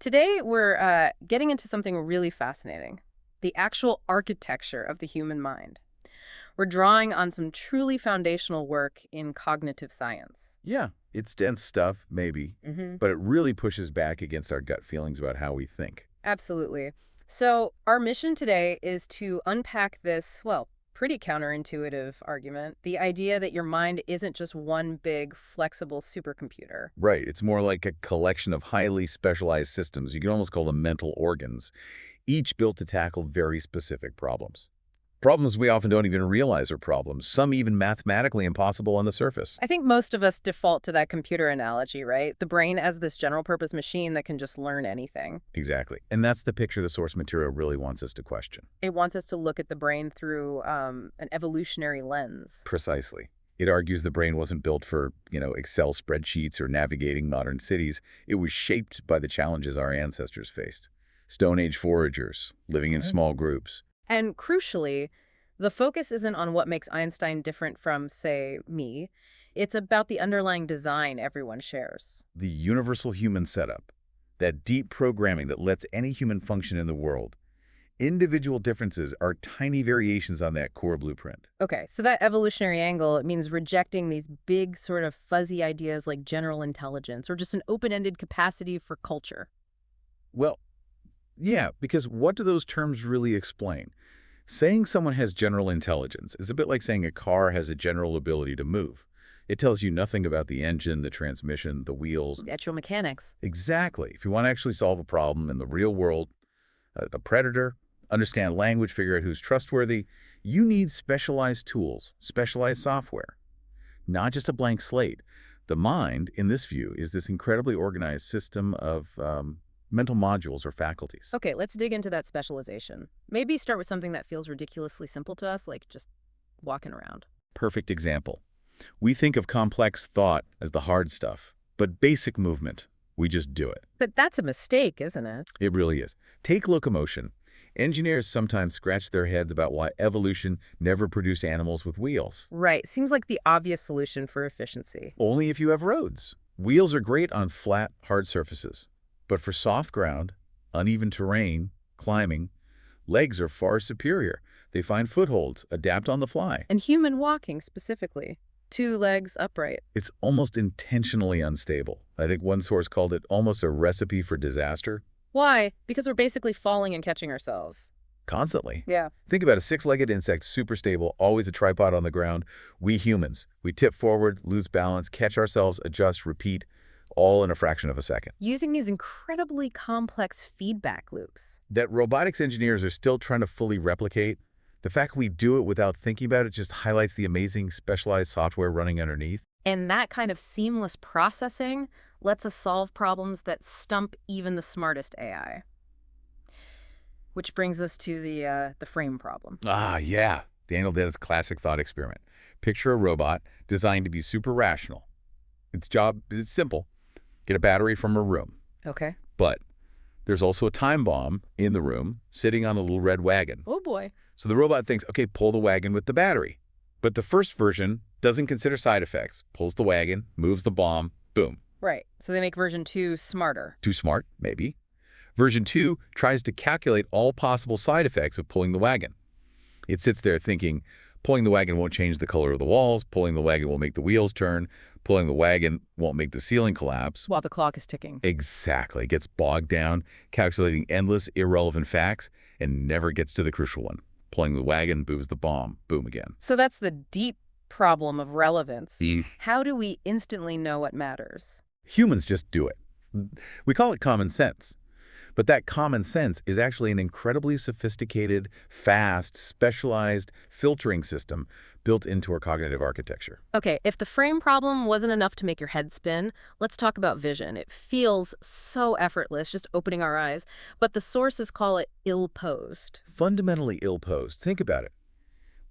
Today, we're getting into something really fascinating, the actual architecture of the human mind. We're drawing on some truly foundational work in cognitive science. Yeah, it's dense stuff, maybe, but it really pushes back against our gut feelings about how we think. Absolutely. So, our mission today is to unpack this, well, pretty counterintuitive argument, the idea that your mind isn't just one big, flexible supercomputer. Right, it's more like a collection of highly specialized systems. You can almost call them mental organs, each built to tackle very specific problems. Problems we often don't even realize are problems, some even mathematically impossible on the surface. I think most of us default to that computer analogy, right? The brain as this general purpose machine that can just learn anything. Exactly. And that's the picture the source material really wants us to question. It wants us to look at the brain through an evolutionary lens. Precisely. It argues the brain wasn't built for, Excel spreadsheets or navigating modern cities. It was shaped by the challenges our ancestors faced. Stone Age foragers, living in small groups. And crucially, the focus isn't on what makes Einstein different from, say, me. It's about the underlying design everyone shares. The universal human setup, that deep programming that lets any human function in the world. Individual differences are tiny variations on that core blueprint. Okay, so that evolutionary angle, it means rejecting these big sort of fuzzy ideas like general intelligence or just an open-ended capacity for culture. Well, yeah, because what do those terms really explain? Saying someone has general intelligence is a bit like saying a car has a general ability to move. It tells you nothing about the engine, the transmission, the wheels. The actual mechanics. Exactly. If you want to actually solve a problem in the real world, a predator, understand language, figure out who's trustworthy, you need specialized tools, specialized software, not just a blank slate. The mind, in this view, is this incredibly organized system of mental modules or faculties. Okay, let's dig into that specialization. Maybe start with something that feels ridiculously simple to us, like just walking around. Perfect example. We think of complex thought as the hard stuff, but basic movement, we just do it. But that's a mistake, isn't it? It really is. Take locomotion. Engineers sometimes scratch their heads about why evolution never produced animals with wheels. Right, seems like the obvious solution for efficiency. Only if you have roads. Wheels are great on flat, hard surfaces. But for soft ground, uneven terrain, climbing, legs are far superior. They find footholds, adapt on the fly. And human walking specifically. 2 legs upright. It's almost intentionally unstable. I think one source called it almost a recipe for disaster. Why? Because we're basically falling and catching ourselves. Constantly. Yeah. Think about a 6-legged insect, super stable, always a tripod on the ground. We humans, we tip forward, lose balance, catch ourselves, adjust, repeat, all in a fraction of a second. Using these incredibly complex feedback loops. That robotics engineers are still trying to fully replicate, the fact we do it without thinking about it just highlights the amazing specialized software running underneath. And that kind of seamless processing lets us solve problems that stump even the smartest AI. Which brings us to the frame problem. Ah, yeah. Daniel did his classic thought experiment. Picture a robot designed to be super rational. Its job is simple. Get a battery from a room. Okay. But there's also a time bomb in the room sitting on a little red wagon. Oh, boy. So the robot thinks, okay, pull the wagon with the battery. But the first version doesn't consider side effects. Pulls the wagon, moves the bomb, boom. Right. So they make version 2 smarter. Too smart, maybe. Version 2 tries to calculate all possible side effects of pulling the wagon. It sits there thinking, pulling the wagon won't change the color of the walls, pulling the wagon won't make the wheels turn, pulling the wagon won't make the ceiling collapse. While the clock is ticking. Exactly. It gets bogged down, calculating endless, irrelevant facts, and never gets to the crucial one. Pulling the wagon moves the bomb, boom again. So that's the deep problem of relevance. The How do we instantly know what matters? humans just do it. We call it common sense. But that common sense is actually an incredibly sophisticated, fast, specialized filtering system built into our cognitive architecture. Okay, if the frame problem wasn't enough to make your head spin, let's talk about vision. It feels so effortless, just opening our eyes, but the sources call it ill-posed. Fundamentally ill-posed. Think about it.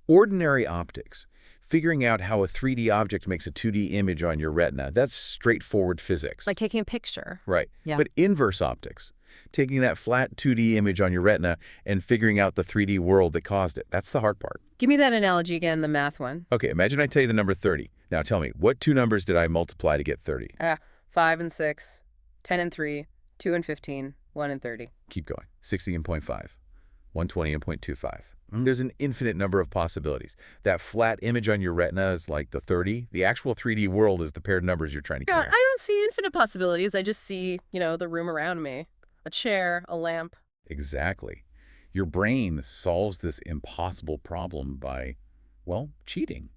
Ordinary optics, figuring out how a 3D object makes a 2D image on your retina, that's straightforward physics. Like taking a picture. Right. Yeah. But inverse optics, taking that flat 2D image on your retina and figuring out the 3D world that caused it, that's the hard part. Give me that analogy again, the math one. Okay, imagine I tell you the number 30. Now tell me, what 2 numbers did I multiply to get 30? 5 and 6, 10 and 3, 2 and 15, 1 and 30. Keep going. 60 and 0.5, 120 and 0.25. There's an infinite number of possibilities. That flat image on your retina is like the 30. The actual 3D world is the paired numbers you're trying to Yeah, I compare. don't see infinite possibilities. I just see, the room around me. A chair, a lamp. Exactly. Your brain solves this impossible problem by, well, cheating.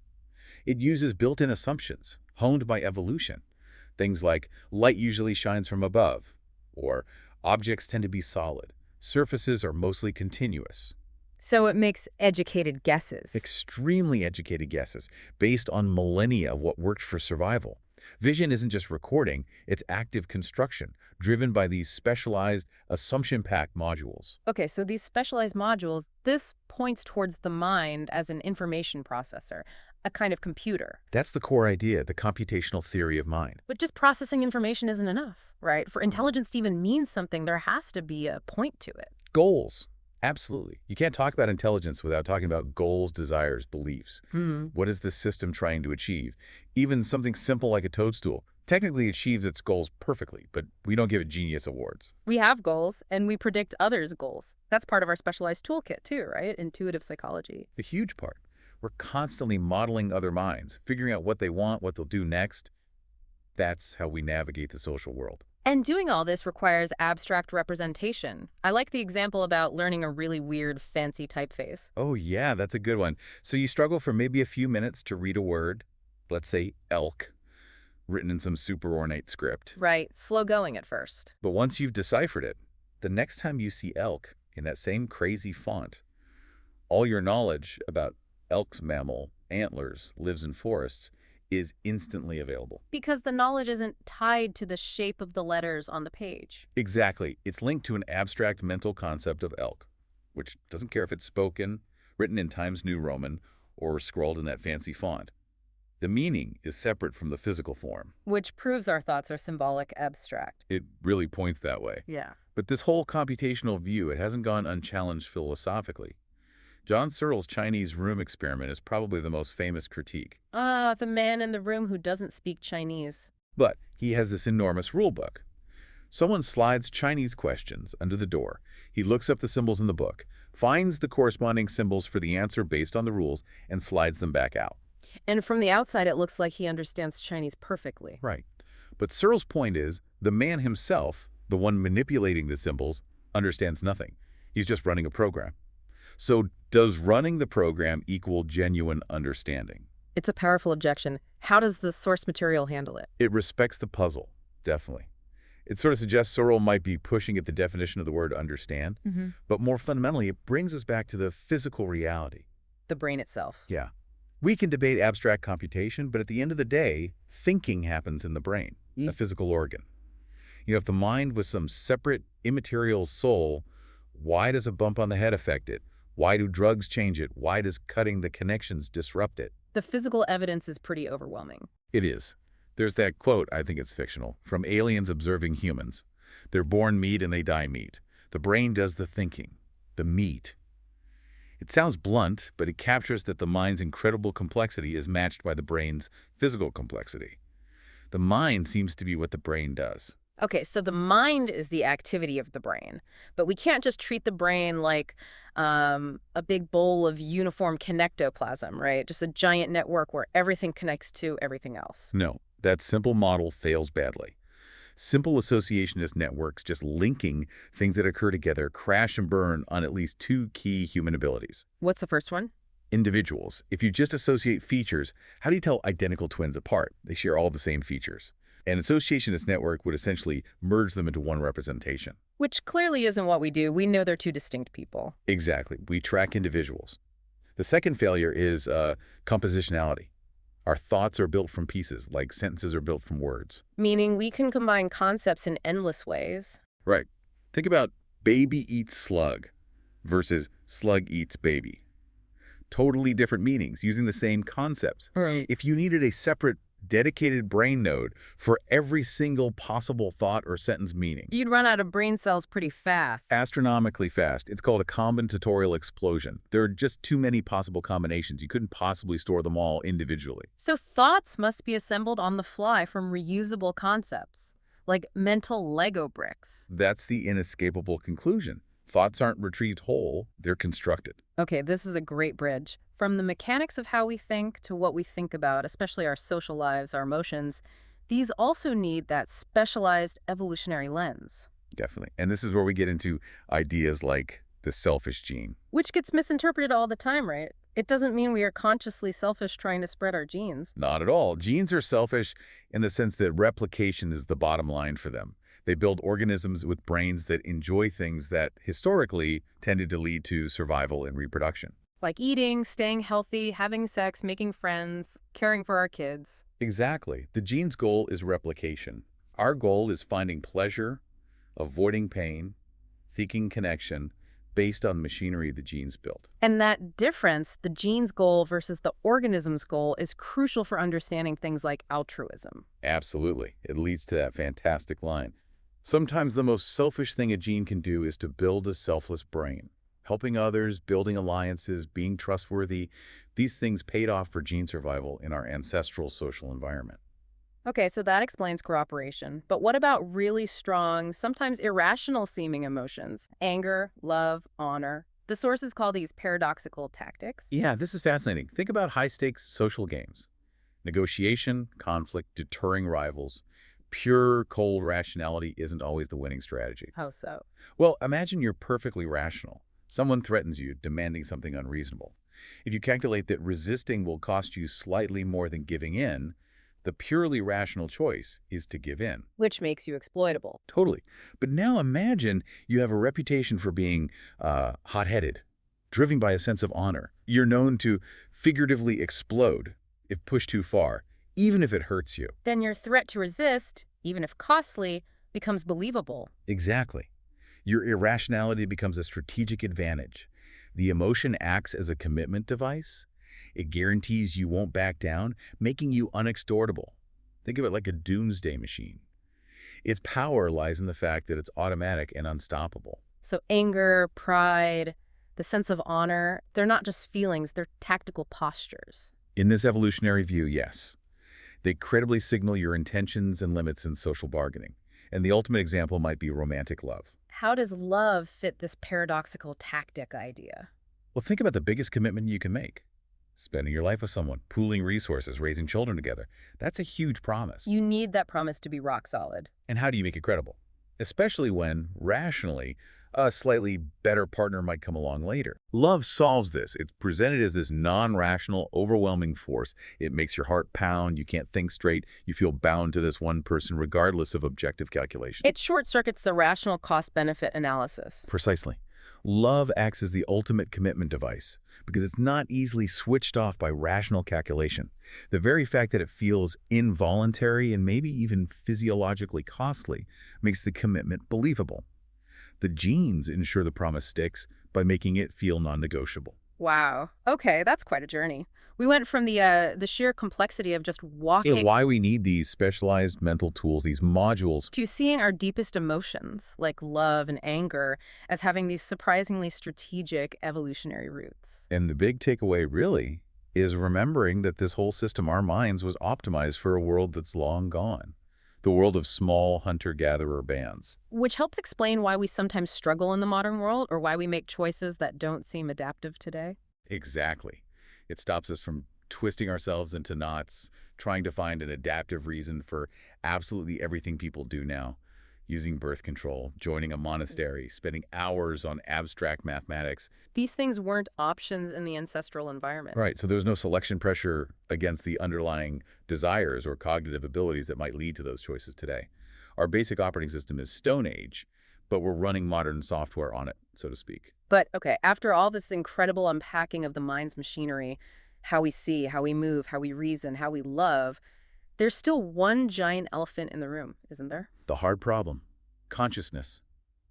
It uses built-in assumptions, honed by evolution. Things like light usually shines from above, or objects tend to be solid, surfaces are mostly continuous. So it makes educated guesses. Extremely educated guesses based on millennia of what worked for survival. Vision isn't just recording, it's active construction, driven by these specialized assumption-packed modules. Okay, so these specialized modules, this points towards the mind as an information processor, a kind of computer. That's the core idea, the computational theory of mind. But just processing information isn't enough, right? For intelligence to even mean something, there has to be a point to it. Goals. Absolutely. You can't talk about intelligence without talking about goals, desires, beliefs. What is this system trying to achieve? Even something simple like a toadstool technically achieves its goals perfectly, but we don't give it genius awards. We have goals, and we predict others' goals. That's part of our specialized toolkit too, right? Intuitive psychology. The huge part. We're constantly modeling other minds, figuring out what they want, what they'll do next. That's how we navigate the social world. And doing all this requires abstract representation. I like the example about learning a really weird, fancy typeface. Oh yeah, that's a good one. So you struggle for maybe a few minutes to read a word, let's say elk, written in some super ornate script. Right, slow going at first. But once you've deciphered it, the next time you see elk in that same crazy font, all your knowledge about elk's mammal, antlers, lives in forests, is instantly available. Because the knowledge isn't tied to the shape of the letters on the page. Exactly. It's linked to an abstract mental concept of elk, which doesn't care if it's spoken, written in Times New Roman, or scrawled in that fancy font. The meaning is separate from the physical form. Which proves our thoughts are symbolic abstract. It really points that way. Yeah. But this whole computational view, it hasn't gone unchallenged philosophically. John Searle's Chinese room experiment is probably the most famous critique. Ah, the man in the room who doesn't speak Chinese. But he has this enormous rule book. Someone slides Chinese questions under the door. He looks up the symbols in the book, finds the corresponding symbols for the answer based on the rules, and slides them back out. And from the outside, it looks like he understands Chinese perfectly. Right. But Searle's point is, the man himself, the one manipulating the symbols, understands nothing. He's just running a program. So does running the program equal genuine understanding? It's a powerful objection. How does the source material handle it? It respects the puzzle, definitely. It sort of suggests Searle might be pushing at the definition of the word understand, but more fundamentally, it brings us back to the physical reality. The brain itself. Yeah. We can debate abstract computation, but at the end of the day, thinking happens in the brain, a physical organ. If the mind was some separate, immaterial soul, why does a bump on the head affect it? Why do drugs change it? Why does cutting the connections disrupt it? The physical evidence is pretty overwhelming. It is. There's that quote, I think it's fictional, from aliens observing humans. They're born meat and they die meat. The brain does the thinking, the meat. It sounds blunt, but it captures that the mind's incredible complexity is matched by the brain's physical complexity. The mind seems to be what the brain does. Okay, so the mind is the activity of the brain, but we can't just treat the brain like a big bowl of uniform connectoplasm, right? Just a giant network where everything connects to everything else. No, that simple model fails badly. Simple associationist networks just linking things that occur together crash and burn on at least two key human abilities. What's the first one? Individuals. If you just associate features, how do you tell identical twins apart? They share all the same features. An associationist network would essentially merge them into one representation. Which clearly isn't what we do. We know they're two distinct people. Exactly. We track individuals. The second failure is compositionality. Our thoughts are built from pieces, like sentences are built from words. Meaning we can combine concepts in endless ways. Right. Think about baby eats slug versus slug eats baby. Totally different meanings using the same concepts. Right. If you needed a separate dedicated brain node for every single possible thought or sentence meaning. You'd run out of brain cells pretty fast. Astronomically fast. It's called a combinatorial explosion. There are just too many possible combinations. You couldn't possibly store them all individually. So thoughts must be assembled on the fly from reusable concepts. like mental Lego bricks. That's the inescapable conclusion. Thoughts aren't retrieved whole, they're constructed. Okay, this is a great bridge. From the mechanics of how we think to what we think about, especially our social lives, our emotions, these also need that specialized evolutionary lens, Definitely. And this is where we get into ideas like the selfish gene. which gets misinterpreted all the time, right? It doesn't mean we are consciously selfish trying to spread our genes. Not at all. Genes are selfish in the sense that replication is the bottom line for them. They build organisms with brains that enjoy things that historically tended to lead to survival and reproduction. Like eating, staying healthy, having sex, making friends, caring for our kids. Exactly. The gene's goal is replication. Our goal is finding pleasure, avoiding pain, seeking connection, based on the machinery the genes built. And that difference, the gene's goal versus the organism's goal, is crucial for understanding things like altruism. Absolutely. It leads to that fantastic line. Sometimes the most selfish thing a gene can do is to build a selfless brain. Helping others, building alliances, being trustworthy, these things paid off for gene survival in our ancestral social environment. Okay, so that explains cooperation. But what about really strong, sometimes irrational seeming emotions? Anger, love, honor. The sources call these paradoxical tactics. Yeah, this is fascinating. Think about high-stakes social games. Negotiation, conflict, deterring rivals. Pure, cold rationality isn't always the winning strategy. How so? Well, imagine you're perfectly rational. Someone threatens you, demanding something unreasonable. If you calculate that resisting will cost you slightly more than giving in, the purely rational choice is to give in. Which makes you exploitable. Totally. But now imagine you have a reputation for being hot-headed, driven by a sense of honor. You're known to figuratively explode if pushed too far, even if it hurts you. Then your threat to resist, even if costly, becomes believable. Exactly. Your irrationality becomes a strategic advantage. The emotion acts as a commitment device. It guarantees you won't back down, making you unextortable. Think of it like a doomsday machine. Its power lies in the fact that it's automatic and unstoppable. So anger, pride, the sense of honor, they're not just feelings, they're tactical postures. In this evolutionary view, yes. They credibly signal your intentions and limits in social bargaining. And the ultimate example might be romantic love. How does love fit this paradoxical tactic idea? Well, think about the biggest commitment you can make. Spending your life with someone, pooling resources, raising children together. That's a huge promise. You need that promise to be rock solid. And how do you make it credible? Especially when, rationally, a slightly better partner might come along later. Love solves this. It's presented as this non-rational, overwhelming force. It makes your heart pound. You can't think straight. You feel bound to this one person regardless of objective calculation. It short-circuits the rational cost-benefit analysis. Precisely. Love acts as the ultimate commitment device because it's not easily switched off by rational calculation. The very fact that it feels involuntary and maybe even physiologically costly makes the commitment believable. The genes ensure the promise sticks by making it feel non-negotiable. Wow. Okay, that's quite a journey. We went from the sheer complexity of just walking Why we need these specialized mental tools, these modules. to seeing our deepest emotions, like love and anger, as having these surprisingly strategic evolutionary roots. And the big takeaway really is remembering that this whole system, our minds, was optimized for a world that's long gone. The world of small hunter-gatherer bands. Which helps explain why we sometimes struggle in the modern world or why we make choices that don't seem adaptive today. Exactly. It stops us from twisting ourselves into knots, trying to find an adaptive reason for absolutely everything people do now. Using birth control, joining a monastery, spending hours on abstract mathematics. These things weren't options in the ancestral environment. Right, so there's no selection pressure against the underlying desires or cognitive abilities that might lead to those choices today. Our basic operating system is Stone Age, but we're running modern software on it, so to speak. But, okay, after all this incredible unpacking of the mind's machinery, how we see, how we move, how we reason, how we love, there's still one giant elephant in the room, isn't there? The hard problem. Consciousness.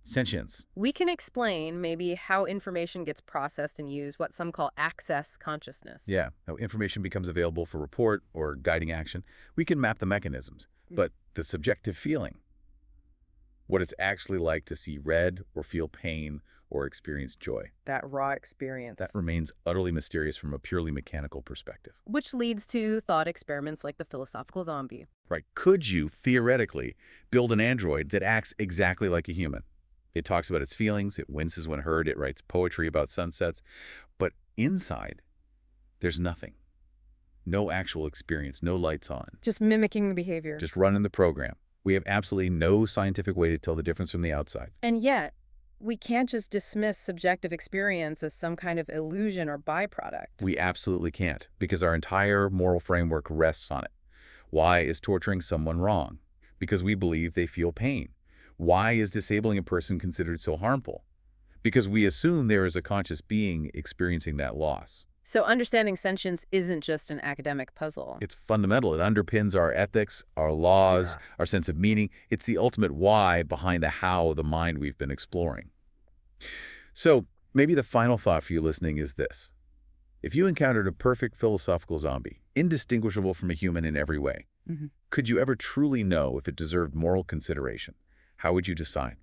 Sentience. We can explain maybe how information gets processed and used, what some call access consciousness. Yeah, how information becomes available for report or guiding action. We can map the mechanisms, but the subjective feeling, what it's actually like to see red or feel pain or experience joy, That raw experience. that remains utterly mysterious from a purely mechanical perspective. Which leads to thought experiments like the philosophical zombie. Right? Could you, theoretically, build an android that acts exactly like a human? It talks about its feelings, it winces when hurt, it writes poetry about sunsets, but inside, there's nothing. No actual experience, no lights on. Just mimicking the behavior. Just running the program. We have absolutely no scientific way to tell the difference from the outside. And yet, we can't just dismiss subjective experience as some kind of illusion or byproduct. We absolutely can't, because our entire moral framework rests on it. Why is torturing someone wrong? Because we believe they feel pain. Why is disabling a person considered so harmful? Because we assume there is a conscious being experiencing that loss. So understanding sentience isn't just an academic puzzle. It's fundamental. It underpins our ethics, our laws, our sense of meaning. It's the ultimate why behind the how of the mind we've been exploring. So maybe the final thought for you listening is this. If you encountered a perfect philosophical zombie, indistinguishable from a human in every way, could you ever truly know if it deserved moral consideration? How would you decide?